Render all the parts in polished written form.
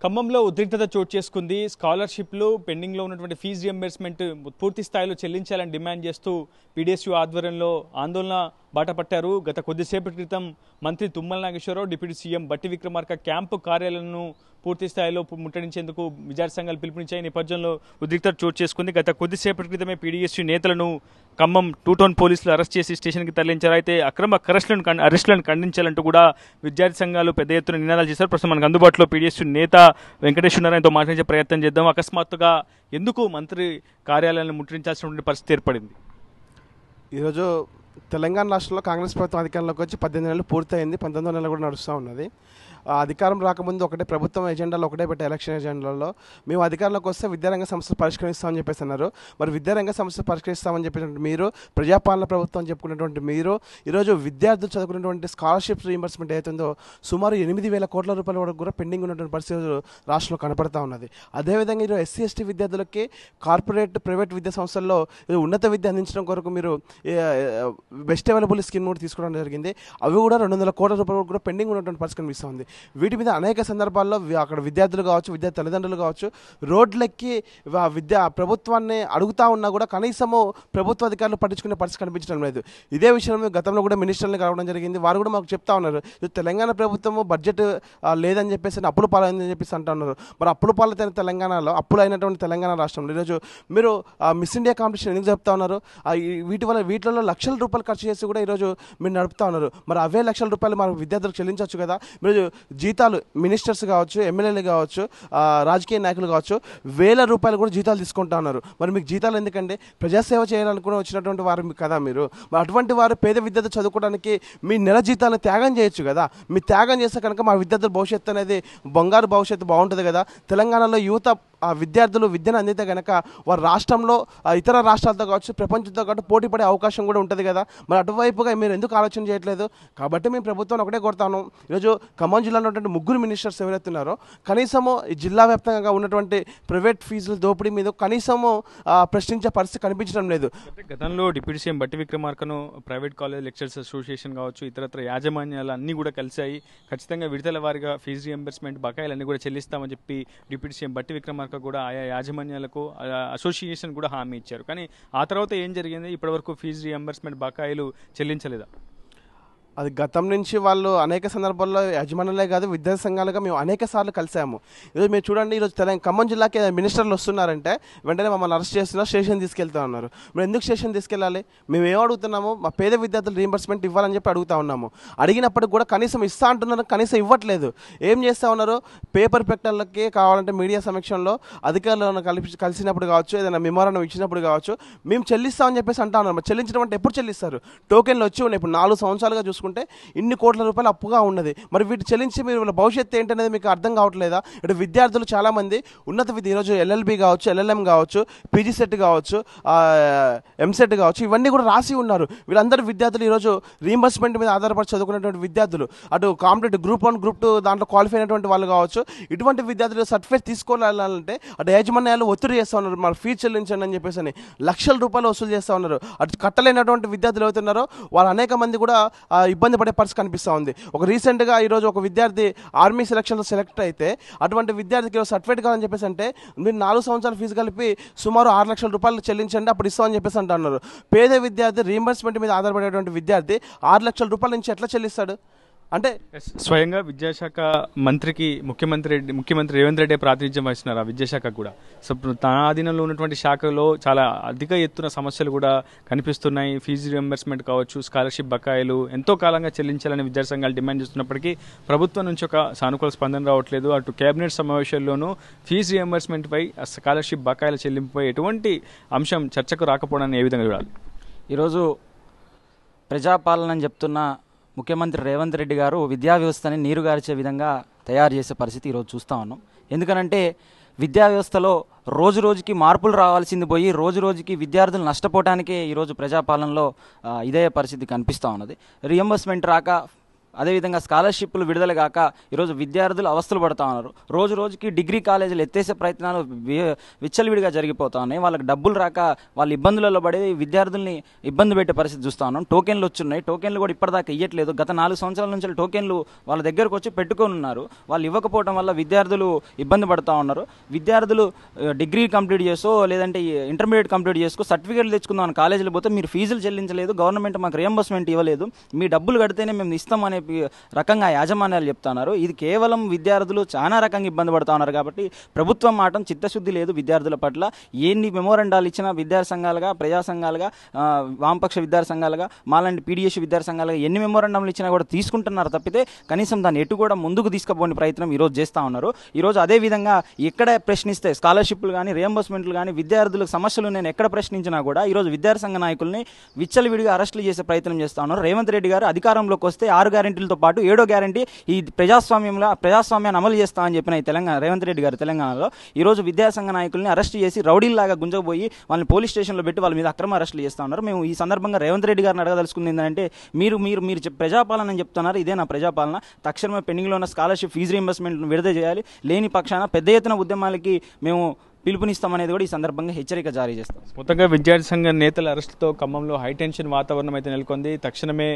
ఖమ్మంలో ఉద్రిక్తత చోటు చేసుకుంది. స్కాలర్షిప్లు పెండింగ్లో ఉన్నటువంటి ఫీజు రియంబర్స్మెంట్ పూర్తి స్థాయిలో చెల్లించాలని డిమాండ్ చేస్తూ పీడీఎస్యూ ఆధ్వర్యంలో ఆందోళన బాటపట్టారు. గత కొద్దిసేపటి క్రితం మంత్రి తుమ్మల నాగేశ్వరరావు, డిప్యూటీ సీఎం బట్టి విక్రమార్క క్యాంపు కార్యాలయాలను పూర్తి స్థాయిలో ముట్టడించేందుకు విద్యార్థి సంఘాలు పిలుపునిచ్చాయి. నేపథ్యంలో ఉద్రిక్తత చోటు చేసుకుంది. గత కొద్దిసేపటి క్రితమే పీడీఎస్యూ నేతలను ఖమ్మం 2 టౌన్ పోలీసులు అరెస్ట్ చేసి స్టేషన్కి తరలించారు. అయితే అక్రమ అరెస్టులను ఖండించాలంటూ కూడా విద్యార్థి సంఘాలు పెద్ద ఎత్తున నినాదాలు చేశారు. ప్రస్తుతం మనకు అందుబాటులో పీడీఎస్యూ నేత వెంకటేష్ ఉన్నారు. ఆయనతో మాట్లాడే ప్రయత్నం చేద్దాం. అకస్మాత్తుగా ఎందుకు మంత్రి కార్యాలయాన్ని ముట్టడించాల్సినటువంటి పరిస్థితి ఏర్పడింది? ఈరోజు తెలంగాణ రాష్ట్రంలో కాంగ్రెస్ ప్రభుత్వం అధికారంలోకి వచ్చి 18 నెలలు పూర్తయింది. 19వ నెల కూడా నడుస్తూ ఉన్నది. అధికారం రాకముందు ఒకటే ప్రభుత్వం ఎజెండాలో ఒకటే పెట్టే ఎలక్షన్ ఎజెండాలో మేము అధికారంలోకి వస్తే విద్యారంగ సమస్యలు పరిష్కరిస్తామని చెప్పేసి అన్నారు. మరి విద్యారంగ సమస్యలు పరిష్కరిస్తామని చెప్పినటువంటి మీరు, ప్రజాపాలన ప్రభుత్వం చెప్పుకున్నటువంటి మీరు ఈరోజు విద్యార్థులు చదువుకున్నటువంటి స్కాలర్షిప్స్ రీయింబర్స్మెంట్ ఏదైతుందో సుమారు 8,000 కోట్ల రూపాయల వరకు కూడా పెండింగ్ ఉన్నటువంటి పరిస్థితులు రాష్ట్రంలో కనపడతా ఉన్నది. అదేవిధంగా ఈరోజు ఎస్సీ ఎస్టీ విద్యార్థులకి కార్పొరేట్ ప్రైవేట్ విద్యా సంస్థల్లో ఉన్నత విద్య అందించడం కొరకు మీరు బెస్ట్ అవైలబుల్ స్కీమ్ కూడా తీసుకోవడం జరిగింది. అవి కూడా 200 కోట్ల రూపాయలు కూడా పెండింగ్ ఉన్నటువంటి పరిస్థితి కనిపిస్తుంది. వీటి మీద అనేక సందర్భాల్లో అక్కడ విద్యార్థులు కావచ్చు, విద్యార్థి తల్లిదండ్రులు కావచ్చు, రోడ్లెక్కి ప్రభుత్వాన్ని అడుగుతా ఉన్నా కూడా కనీసము ప్రభుత్వ అధికారులు పట్టించుకునే పరిస్థితి కనిపించడం లేదు. ఇదే విషయం గతంలో కూడా మినిస్టర్ని కలవడం జరిగింది. వారు కూడా మాకు చెప్తా ఉన్నారు, తెలంగాణ ప్రభుత్వము బడ్జెట్ లేదని చెప్పేసి అప్పులు పాలైందని చెప్పేసి అంటూ ఉన్నారు. మరి అప్పులు పాలైన తెలంగాణలో, అప్పులు అయినటువంటి తెలంగాణ రాష్ట్రంలో ఈరోజు మీరు మిస్ ఇండియా కాంపిటీషన్ ఎందుకు చెప్తా ఉన్నారు? వీటిలో లక్షల రూపాయలు ఖర్చు చేసి కూడా ఈరోజు మీరు నడుపుతా ఉన్నారు. మరి అవే లక్షల రూపాయలు మన విద్యార్థులకు చెల్లించవచ్చు కదా. మీరు జీతాలు మినిస్టర్స్ కావచ్చు, ఎమ్మెల్యేలు కావచ్చు, రాజకీయ నాయకులు కావచ్చు, వేల రూపాయలు కూడా జీతాలు తీసుకుంటా ఉన్నారు. మరి మీకు జీతాలు ఎందుకండి? ప్రజాసేవ చేయాలనుకుని వచ్చినటువంటి వారు కదా మీరు. మరి అటువంటి వారు పేద విద్యార్థులు చదువుకోవడానికి మీ నెల జీతాలను త్యాగం చేయొచ్చు కదా. మీ త్యాగం చేస్తే కనుక మా విద్యార్థుల భవిష్యత్తు అనేది బంగారు భవిష్యత్తు బాగుంటుంది కదా. తెలంగాణలో యువత విద్యార్థులు విద్యను అందితే కనుక వారు రాష్ట్రంలో ఇతర రాష్ట్రాలతో కావచ్చు, ప్రపంచంతో కావచ్చు పోటీ పడే అవకాశం కూడా ఉంటుంది కదా. మరి అటువైపుగా మీరు ఎందుకు ఆలోచన చేయట్లేదు? కాబట్టి మేము ప్రభుత్వాన్ని ఒకటే కోరుతాను, ఈరోజు ఖమ్మం జిల్లాలో ఉన్నటువంటి 3 మినిస్టర్స్ ఎవరైతే ఉన్నారో కనీసము ఈ జిల్లా వ్యాప్తంగా ఉన్నటువంటి ప్రైవేట్ ఫీజుల దోపిడీ మీద కనీసము ప్రశ్నించే పరిస్థితి కనిపించడం లేదు. గతంలో డిప్యూటీ సీఎం బట్టి విక్రమార్కను ప్రైవేట్ కాలేజ్ లెక్చరర్స్ అసోసియేషన్ కావచ్చు, ఇతరత్ర యాజమాన్యాలు అన్నీ కూడా కలిశాయి. ఖచ్చితంగా విడతల వారిగా ఫీజు రియంబర్స్మెంట్ బకాయిలన్నీ కూడా చెల్లిస్తామని చెప్పి డిప్యూటీ సీఎం బట్టి విక్రమార్క కూడా ఆయా యాజమాన్యాలకు అసోసియేషన్ కూడా హామీ ఇచ్చారు. కానీ ఆ తర్వాత ఏం జరిగింది? ఇప్పటివరకు ఫీజు రియంబర్స్మెంట్ బకాయిలు చెల్లించలేదా? అది గతం నుంచి వాళ్ళు అనేక సందర్భాల్లో యజమానులే కాదు విద్యార్థి సంఘాలుగా మేము అనేక సార్లు కలిసాము. ఈరోజు మీరు చూడండి, ఈరోజు ఖమ్మం జిల్లాకి మినిస్టర్లు వస్తున్నారంటే వెంటనే మమ్మల్ని అరెస్ట్ చేస్తున్నారు, స్టేషన్ తీసుకెళ్తా ఉన్నారు. మేము ఎందుకు స్టేషన్ తీసుకెళ్ళాలి? మేము ఏం అడుగుతున్నాము? మా పేద విద్యార్థులు రీయింబర్స్మెంట్ ఇవ్వాలని చెప్పి అడుగుతా ఉన్నాము. అడిగినప్పటికి కూడా కనీసం ఇస్తా అంటున్నారు, కనీసం ఇవ్వట్లేదు. ఏం చేస్తూ ఉన్నారు? పేపర్ ప్రకటనలకి కావాలంటే మీడియా సమక్షంలో అధికారులను కలిసినప్పుడు కావచ్చు, ఏదైనా మెమోరాండం ఇచ్చినప్పుడు కావచ్చు, మేము చెల్లిస్తామని చెప్పేసి అంటా ఉన్నారు. చెల్లించడం అంటే ఎప్పుడు చెల్లిస్తారు? టోకెన్లు వచ్చి ఉన్నాయి. ఇప్పుడు 4 సంవత్సరాలుగా చూసుకుంటే ఇన్ని కోట్ల రూపాయలు అప్పుగా ఉన్నది. మరి వీటి చెల్లించి మీరు భవిష్యత్తు ఏంటనేది మీకు అర్థం కావట్లేదా? ఇటు విద్యార్థులు చాలామంది ఉన్నత విద్య ఈరోజు ఎల్ఎల్బి కావచ్చు, ఎల్ఎల్ఎం కావచ్చు, పీజీ సెట్ కావచ్చు, ఎంసెట్ కావచ్చు, ఇవన్నీ కూడా రాసి ఉన్నారు. వీళ్ళందరూ విద్యార్థులు ఈరోజు రీయింబర్స్మెంట్ మీద ఆధారపడి చదువుకున్నటువంటి విద్యార్థులు, అటు కాంపిటేటివ్ గ్రూప్ 1, గ్రూప్ 2 దాంట్లో క్వాలిఫై అయినటువంటి వాళ్ళు కావచ్చు. ఇటువంటి విద్యార్థులు సర్టిఫికేట్ తీసుకోవాలంటే అటు యాజమాన్యాలు ఒత్తిడి చేస్తూ ఉన్నారు, మరి ఫీజు చెల్లించండి అని చెప్పేసి అని లక్షల రూపాయలు వసూలు చేస్తూ ఉన్నారు. అటు కట్టలేనటువంటి విద్యార్థులు అవుతున్నారో వాళ్ళు అనేక మంది కూడా ఇబ్బంది పడే పరిస్థితి కనిపిస్తూ ఉంది. ఒక రీసెంట్గా ఈరోజు ఒక విద్యార్థి ఆర్మీ సెలక్షన్లో సెలెక్ట్ అయితే అటువంటి విద్యార్థికి సర్టిఫికేట్ కావాలని చెప్పేసి అంటే మీరు 4 సంవత్సరాల ఫీజు కలిపి సుమారు 6 లక్షల రూపాయలు చెల్లించండి అప్పుడు ఇస్తామని చెప్పేసి అంటున్నారు. పేద విద్యార్థి రీయింబర్స్మెంట్ మీద ఆధారపడేటువంటి విద్యార్థి 6 లక్షల రూపాయల నుంచి ఎట్లా చెల్లిస్తాడు? అంటే స్వయంగా విద్యాశాఖ మంత్రికి ముఖ్యమంత్రి రేవంత్ రెడ్డి ప్రాతినిధ్యం వహిస్తున్నారు ఆ విద్యాశాఖ కూడా. సో తన ఆధీనంలో ఉన్నటువంటి శాఖలో చాలా అధిక ఎత్తున సమస్యలు కూడా కనిపిస్తున్నాయి. ఫీజు రియంబర్స్మెంట్ కావచ్చు, స్కాలర్షిప్ బకాయిలు ఎంతో కాలంగా చెల్లించాలని విద్యార్థి సంఘాలు డిమాండ్ చేస్తున్నప్పటికీ ప్రభుత్వం నుంచి ఒక సానుకూల స్పందన రావట్లేదు. అటు కేబినెట్ సమావేశాల్లోనూ ఫీజు రియంబర్స్మెంట్ పై, స్కాలర్షిప్ బకాయిల చెల్లింపుపై ఎటువంటి అంశం చర్చకు రాకపోవడాన్ని ఏ విధంగా చూడాలి? ఈరోజు ప్రజాపాలన అని చెప్తున్న ముఖ్యమంత్రి రేవంత్ రెడ్డి గారు విద్యా వ్యవస్థని నీరుగార్చే విధంగా తయారు చేసే పరిస్థితి ఈరోజు చూస్తూ ఉన్నాం. ఎందుకనంటే విద్యా వ్యవస్థలో రోజు రోజుకి మార్పులు రావాల్సింది పోయి రోజు రోజుకి విద్యార్థులు నష్టపోవడానికే ఈరోజు ప్రజాపాలనలో ఇదే పరిస్థితి కనిపిస్తూ ఉన్నది. రియంబర్స్మెంట్ రాక అదేవిధంగా స్కాలర్షిప్లు విడుదల కాక ఈరోజు విద్యార్థులు అవస్థలు పడుతూ ఉన్నారు. రోజు రోజుకి డిగ్రీ కాలేజీలు ఎత్తేసే ప్రయత్నాలు విచ్చలవిడిగా జరిగిపోతా ఉన్నాయి. వాళ్ళకి డబ్బులు రాక వాళ్ళు ఇబ్బందులలో పడి విద్యార్థుల్ని ఇబ్బంది పెట్టే పరిస్థితి చూస్తూ ఉన్నాం. టోకెన్లు వచ్చున్నాయి, టోకెన్లు కూడా ఇప్పటిదాకా ఇవ్వట్లేదు. గత 4 సంవత్సరాల నుంచి టోకెన్లు వాళ్ళ దగ్గరకు వచ్చి పెట్టుకొని ఉన్నారు. వాళ్ళు ఇవ్వకపోవడం వల్ల విద్యార్థులు ఇబ్బంది పడుతూ ఉన్నారు. విద్యార్థులు డిగ్రీ కంప్లీట్ చేసుకో లేదంటే ఇంటర్మీడియట్ కంప్లీట్ చేసుకో సర్టిఫికేట్లు తెచ్చుకుందాం కాలేజీలు పోతే మీరు ఫీజులు చెల్లించలేదు, గవర్నమెంట్ మాకు రియంబర్స్మెంట్ ఇవ్వలేదు, మీ డబ్బులు కడితేనే మేము ఇస్తామనే రకంగా యాజమాన్యాలు చెప్తున్నారు. ఇది కేవలం విద్యార్థులు చాలా రకంగా ఇబ్బంది పడుతూ ఉన్నారు. కాబట్టి ప్రభుత్వం మాట చిత్తశుద్ధి లేదు విద్యార్థుల పట్ల. ఎన్ని మెమోరండాలు ఇచ్చినా విద్యార్థి సంఘాలుగా, ప్రజా సంఘాలుగా, వామపక్ష విద్యార్థి సంఘాలుగా, మాలాంటి పీడిఎస్ విద్యార్థి సంఘాలుగా ఎన్ని మెమోరండాలు ఇచ్చినా కూడా తీసుకుంటున్నారు తప్పితే కనీసం దాన్ని ఎటు కూడా ముందుకు తీసుకుపోని ప్రయత్నం ఈరోజు చేస్తూ ఉన్నారు. ఈరోజు అదేవిధంగా ఎక్కడ ప్రశ్నిస్తే స్కాలర్షిప్లు కానీ రియంబర్స్మెంట్లు కానీ విద్యార్థులకు సమస్యలు నేను ఎక్కడ ప్రశ్నించినా కూడా ఈరోజు విద్యార్థి సంఘ నాయకుల్ని విచ్చలవిడిగా అరెస్టులు చేసే ప్రయత్నం చేస్తూ ఉన్నారు. రేవంత్ రెడ్డి గారు అధికారంలోకి వస్తే 6 గ్యారెంటీలతో పాటు 7వ గ్యారెంటీ ఈ ప్రజాస్వామ్యాన్ని అమలు చేస్తామని చెప్పిన ఈ తెలంగాణ రేవంత్ రెడ్డి గారు తెలంగాణలో ఈరోజు విద్యాసంఘ నాయకుల్ని అరెస్ట్ చేసి రౌడీల్లాగా గుంజకపోయి వాళ్ళని పోలీస్ స్టేషన్లో పెట్టి వాళ్ళ మీద అక్రమ అరెస్టులు చేస్తూ ఉన్నారు. మేము ఈ సందర్భంగా రేవంత్ రెడ్డి గారిని అడగదలుచుకుంది ఏంటంటే మీరు ప్రజాపాలన అని చెప్తున్నారు, ఇదే నా ప్రజాపాలన. తక్షణమే పెండింగ్లో ఉన్న స్కాలర్షిప్ ఫీజు రీయింబర్స్మెంట్ను విడుదల చేయాలి. లేని పక్షాన పెద్ద ఎత్తున ఉద్యమాలకి మేము పిలుపునిస్తామనేది కూడా ఈ సందర్భంగా హెచ్చరిక జారీ చేస్తాం. మొత్తంగా విద్యార్థి సంఘ నేతల అరెస్టుతో ఖమ్మంలో హైటెన్షన్ వాతావరణం అయితే నెలకొంది. తక్షణమే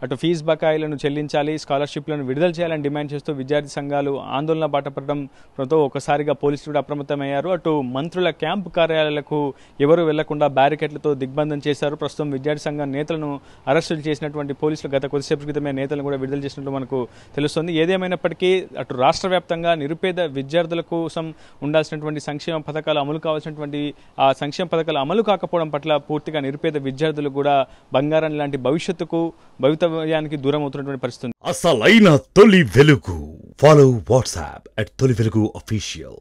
అటు ఫీజు బకాయిలను చెల్లించాలి, స్కాలర్షిప్లను విడుదల చేయాలని డిమాండ్ చేస్తూ విద్యార్థి సంఘాలు ఆందోళన బాటపడడంతో ఒకసారిగా పోలీసులు కూడా అప్రమత్తమయ్యారు. అటు మంత్రుల క్యాంపు కార్యాలయాలకు ఎవరు వెళ్లకుండా బ్యారికేడ్లతో దిగ్బంధం చేశారు. ప్రస్తుతం విద్యార్థి సంఘ నేతలను అరెస్టులు చేసినటువంటి పోలీసులు గత కొద్దిసేపు క్రితమే నేతలను కూడా విడుదల చేసినట్టు మనకు తెలుస్తోంది. ఏదేమైనప్పటికీ అటు రాష్ట్ర వ్యాప్తంగా నిరుపేద విద్యార్థుల కోసం ఉండాల్సినటువంటి సంక్షేమ పథకాలు అమలు కావాల్సినటువంటి ఆ సంక్షేమ పథకాలు అమలు కాకపోవడం పట్ల పూర్తిగా నిరుపేద విద్యార్థులు కూడా బంగారం లాంటి భవితవ్యానికి దూరం అవుతున్నటువంటి పరిస్థితి. అసలైన తొలి వెలుగు. ఫాలో వాట్సాప్ @తొలి వెలుగు అఫీషియల్.